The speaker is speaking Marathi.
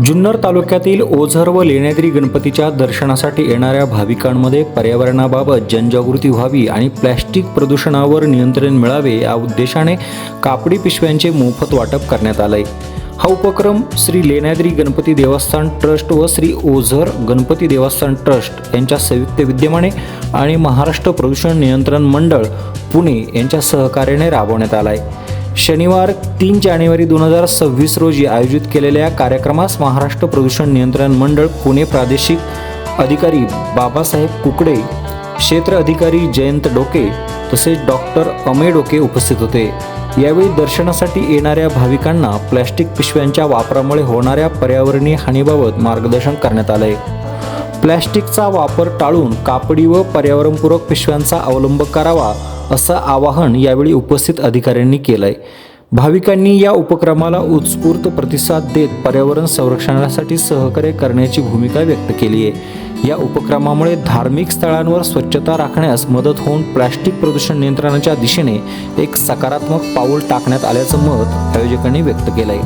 जुन्नर तालुक्यातील ओझर व लेण्याद्री गणपतीच्या दर्शनासाठी येणाऱ्या भाविकांमध्ये पर्यावरणाबाबत जनजागृती व्हावी आणि प्लॅस्टिक प्रदूषणावर नियंत्रण मिळावे या उद्देशाने कापडी पिशव्यांचे मोफत वाटप करण्यात आले. हा उपक्रम श्री लेण्याद्री गणपती देवस्थान ट्रस्ट व श्री ओझर गणपती देवस्थान ट्रस्ट यांच्या संयुक्त विद्यमाने आणि महाराष्ट्र प्रदूषण नियंत्रण मंडळ पुणे यांच्या सहकार्याने राबवण्यात आला आहे. शनिवार 3 जानेवारी 2026 रोजी आयोजित केलेल्या या कार्यक्रमास महाराष्ट्र प्रदूषण नियंत्रण मंडळ पुणे प्रादेशिक अधिकारी बाबासाहेब कुकडे, क्षेत्र अधिकारी जयंत डोके तसेच डॉक्टर अमेय डोके उपस्थित होते. यावेळी दर्शनासाठी येणाऱ्या भाविकांना प्लॅस्टिक पिशव्यांच्या वापरामुळे होणाऱ्या पर्यावरणीय हानीबाबत मार्गदर्शन करण्यात आले. प्लॅस्टिकचा वापर टाळून कापडी व पर्यावरणपूरक पिशव्यांचा अवलंब करावा असं आवाहन यावेळी उपस्थित अधिकाऱ्यांनी केलंय. भाविकांनी या उपक्रमाला उत्स्फूर्त प्रतिसाद देत पर्यावरण संरक्षणासाठी सहकार्य करण्याची भूमिका व्यक्त केली आहे. या उपक्रमामुळे धार्मिक स्थळांवर स्वच्छता राखण्यास मदत होऊन प्लॅस्टिक प्रदूषण नियंत्रणाच्या दिशेने एक सकारात्मक पाऊल टाकण्यात आल्याचं मत आयोजकांनी व्यक्त केलंय.